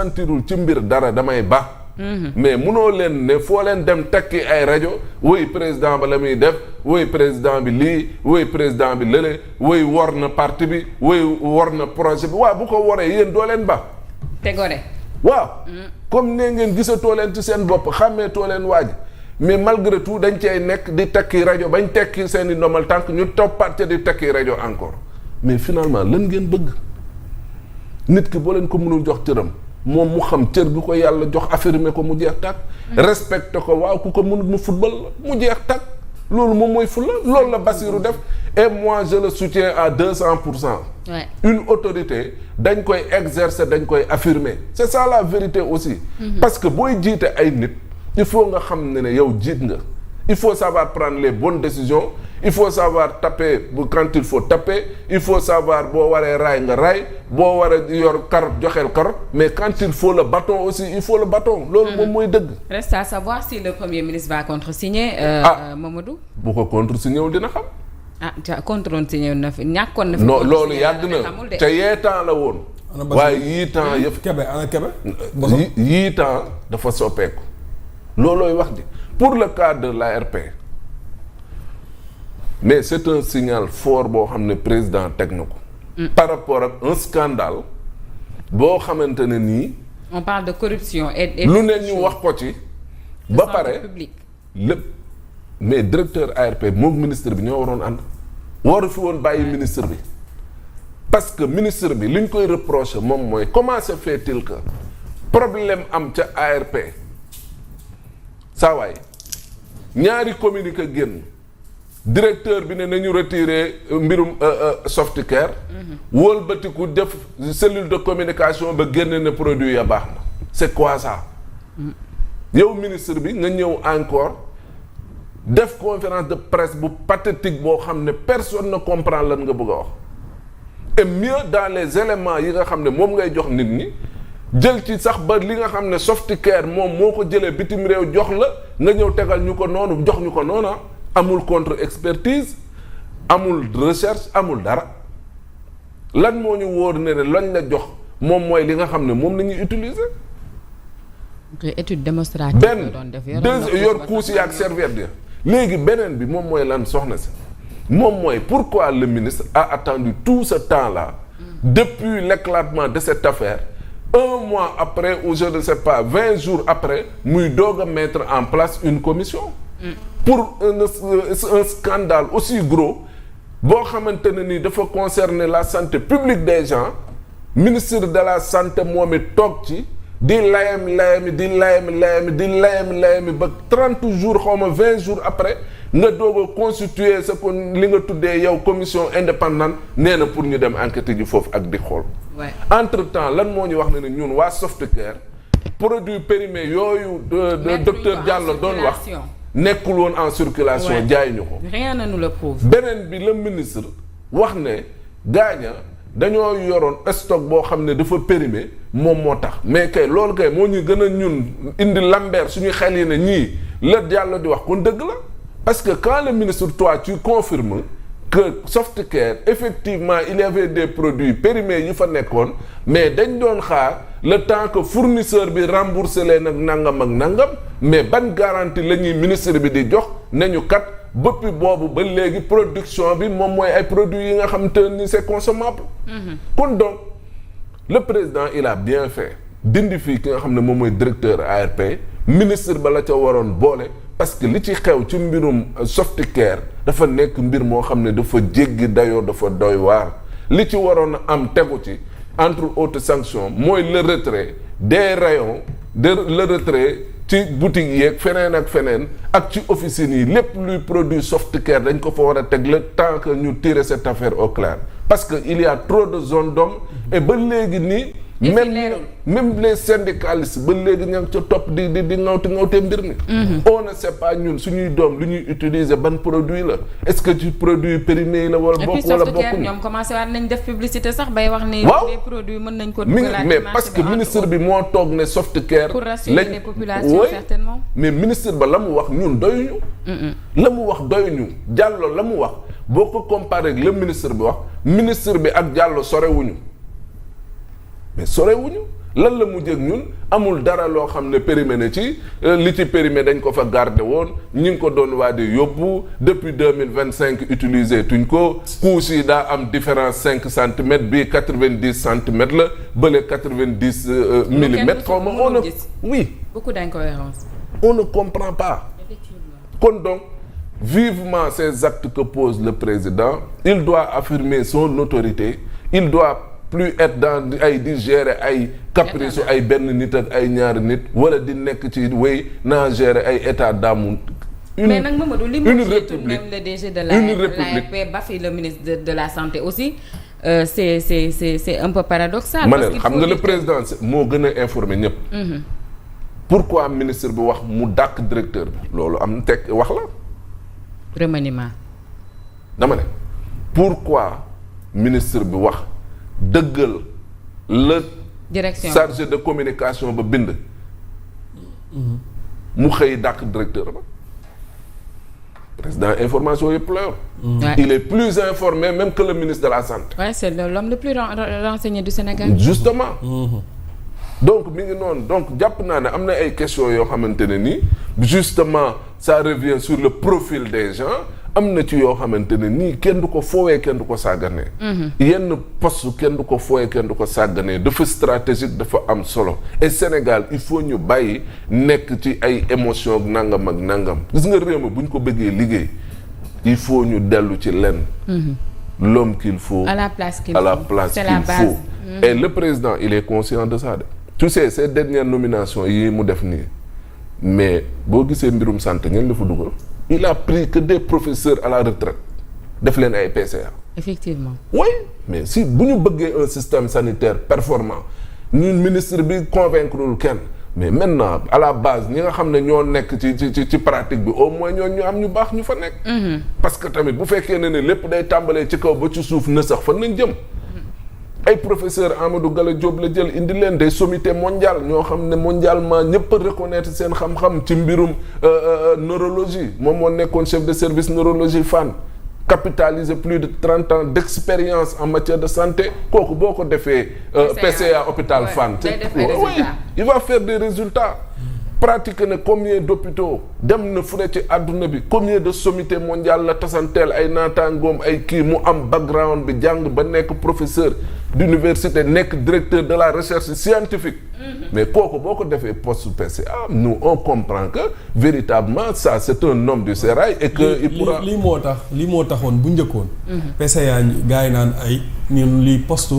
sentirul ci mbir dara damay ba. mais munoo leen ne foo leen dem tekki ay rajo woy président ba la muy def woy président bi lii woy président bi lële woy wor na parti bi woy wor na projet bi waaw bu ko woree yéen doo leen ba. te gore. waaw. comme ne ngeen gisatoo leen ci seen bopp xàmmeetoo leen waaj mais malgré tout dañ cay nekk di tekki rajo bañ tekki seen i ndomal tànk ñu toppaat ca di tekki rajo encore mais finalement lan ngeen bëgg nit ki boo leen ko mënul jox cëram moom mu xam cër bi ko yàlla jox affirmer ko mu jeex tàkk. respecté ko waaw ku ko mënul mu football mu jeex tàkk loolu moom mooy fulla loolu la Bassirou def et moi je le soutiens à 200%. Ouais. Une autorité dañ koy exercer dañ koy affirmer c'est ça la vérité aussi. Parce que booy jiite ay nit il faut nga xam ne yow jiit nga il faut savoir prendre les bonnes décisions il faut savoir taper quand il faut taper il faut savoir boo waree raay nga raay boo waree yor carotte joxeel carotte mais quand il faut le bâton aussi il faut le bâton loolu moom mooy dëgg. Reste à savoir si le premier ministre va contresigner. Mamadou. bu ko contresigner wul dina xam. contresigner na fi ñàkkoon na fi. non loolu yàgg na te yee temps la woon. waaye yii temps yëpp. Kébé ana Kébé. yii temps dafa soppeeku. loolooy wax ji pour le cas de l'ARP mais c'est un signal fort boo xam ne président teg na ko. par rapport ak un scandale boo xamante ne nii. on parle de corruption et lu ne ñu wax ko ci. ba pare lépp mais directeur ARP moom ministre bi ñoo waroon ànd. waru fi woon bàyyi ministre bi parce que ministre bi li ñu koy reprocher moom mooy comment se fait-il que problème am ca ARP. saa waay ñaari communiqué génn directeur bi ne nañu retirer mbirum Softcare wëlbatiku def cellule de communication ba génne ne produit ya baax na c'est quoi ça yow ministre bi nga ñëw encore def conférence de presse bu pathétique boo xam ne personne ne comprend lan nga bëgg a wax et mieux dans les éléments yi nga xam ne moom ngay jox nit ñi jël ci sax ba li nga xam ne Softcare moom moo ko jëlee bitim réew jox la nga ñëw tegal ñu ko noonu jox ñu ko noona amul contre expertise amul recherche amul dara lan moo ñu wóor ne lañ la jox moom mooy li nga xam ne moom la ñuy utiliser. étude démonstrative benn yor kuusi ak serviette ya léegi beneen bi moom mooy lan soxna si moom mooy pourquoi le ministre a attendu tout ce temps-là depuis l'éclatement de cette affaire. Un mois après ou je ne sais pas 20 jours après muy doog a mettre en place une commission pour un scandale aussi gros boo xamante ne ni dafa concerner la santé publique des gens ministre de la santé moom it toog ci di layami ba 30 jours xaw ma 20 jours après nga doog a constituer sa ko li nga tuddee yow commission indépendante nee na pour ñu dem enquête ji foofu ak di xool. entre temps lan moo ñu wax ne ñun waa Softcare produit périmé yooyu docteur Diallo doon wax nekkul woon en circulation jaay ñu ko. rien ne nous le prouve. beneen bi le ministre wax ne gaaña dañoo yoroon stock boo xam ne dafa périmé moom moo tax mais kay loolu kay moo ñu gën a ñun indi lambeer suñu xel yi ne ñii la Diallo di wax kon dëgg la parce que quand le ministre toi tu confirmes que Softcare effectivement il y avait des produits périmés yu fa nekkoon mais dañ doon xaar le temps que fournisseur bi remboursé leen ak nangam ak nangam mais ban garantie la ñuy ministre bi di jox nañu kat bëppi boobu ba léegi production bi moom mooy ay produits yi nga xam te ni c'est consommable. kon donc le président il a bien fait dindi fii ki nga xam ne moom mooy directeur ARP ministre ba la ca waroon boole. parce que li ci xew ci mbirum Softcare dafa nekk mbir moo xam ne dafa jéggi dayoo dafa doy waar li ci waroon a am tegu ci entre autres sanctions mooy le retrait des rayons le retrait ci boutique yeeg feneen ak feneen ak ci officines yi lépp luy produit Softcare dañ ko fa war a teg le temps que ñu tirer cette affaire au clair parce que il y a trop de zones d'ombre et ba léegi nii même les syndicalistes ba léegi ña ngi ca topp di ngawtee mbir mi. on ne sait pas ñun suñuy doom lu ñuy utiliser ban produit la est-ce que ci produit périmé la wala bokk wala bokkuñu. ñoom commencé waat nañ def publicité sax bay wax ni. waaw les produits mën nañ ko dugalaat mais parce que ministre bi moo toog ne Softcare. pour rassurer les populations certainement. mais ministre ba la mu wax ñun doyuñu. la mu wax doyuñu Diallo la mu wax boo ko comparé ak le ministre bi wax ministre bi ak Diallo sorewuñu. mais sorewuñu lan la mujjee ak ñun amul dara loo xam ne périmé na ci li ci périmé dañ ko fa garder woon ñi ngi ko doon waa di yóbbu depuis 2025 utiliser tuñ ko couche yi daa am différence 5 centimètres bii 90 centimètres la bële 90 millimètres xaw ma on ne oui beaucoup d'incohérences. On ne comprend pas. Kon donc vivement ces actes que pose le président, il doit affirmer son autorité, il doit plus être dans ay di gérer ay caprice ay benn nit ak ay ñaari nit wala di nekk ci wéy naa gérer ay état d'âme. Mais nag Mamadou li mu wax tout de même le DG de l'ARP Bafi le ministre de la santé aussi c'est un peu paradoxal. Ma ne xam nga le président moo gën a informé ñëpp. Pourquoi ministre bi wax mu dàq directeur bi loolu am teg wax la. remaniement. dama ne pourquoi ministre bi wax dëggal la. direction chargé de communication ba bind. mu xëy dàq directeur ba. président information yëpp la yor. Il est plus informé même que le ministre de la santé. Ouais, c'est l'homme le plus renseigné du Sénégal. Justement. Donc mi ngi noonu donc jàpp naa ne am na ay questions yoo xamante ne nii justement ça revient sur le profil des gens am na ci yoo xamante ne nii kenn du ko foowee kenn du ko sàgganee. yenn poste kenn du ko foowee kenn du ko sàgganee dafa stratégique dafa am solo et Sénégal il faut ñu bàyyi nekk ci ay émotion ak nangam ak nangam gis nga réew mi bu ñu ko bëggee liggéey il faut ñu dellu ci lenn. L'homme qu'il faut à la place qu'il faut. Et le président il est conscient de ça de. Tu sais ces dernières nominations yi mu def nii mais boo gisee mbirum santé ñen la fa dugal il a pris que des professeurs à la retraite def leen ay PCA. Effectivement. Oui mais si bu ñu bëggee un système sanitaire performant ñun ministre bi convaincrewul kenn mais maintenant à la base ñi nga xam ne ñoo nekk ci pratique bi au moins ñoo ñu am ñu baax ñu fa nekk. Parce que tamit bu fekkee ne lépp day tàmbalee ci kaw ba ci suuf na sax fan nañ jëm. ay professeur Amadou Gallo Diop la jël indi leen des sommités mondiales ñoo xam ne mondialement ñëpp a reconnaître seen xam-xam ci mbirum neurologie moom moo nekkoon chef de service neurologie Fann capitaliser plus de 30 ans d'expérience en matière de santé kooku boo ko defee PCA hôpital Fann oui il va faire des résultats pratique na combien d'hôpitaux dem na fu ne ci àdduna bi combien de sommité mondiale la tasanteel ay naataangoom ay kii mu am background bi jàng ba nekk professeur d'université nekk directeur de la recherche scientifique mais kooku boo ko defee poste PCA nous on comprend que véritablement ça c'est un homme du sérail et que il pourra lii moo taxoon bu njëkkoon PCA gars yi naan ay ñun lii poste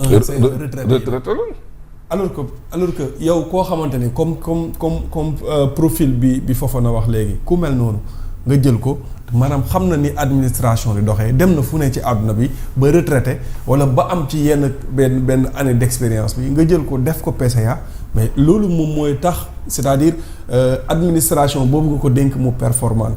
retraité alors que yow koo xamante ne comme profil bi Fofana wax léegi ku mel noonu nga jël ko maanaam xam na ni administration di doxee dem na fu ne ci àdduna bi ba retraité wala ba am ci yenn benn année d'expérience bi nga jël ko def ko PCA mais loolu moom mooy tax c'est-à-dire administration boobu nga ko dénk mu performante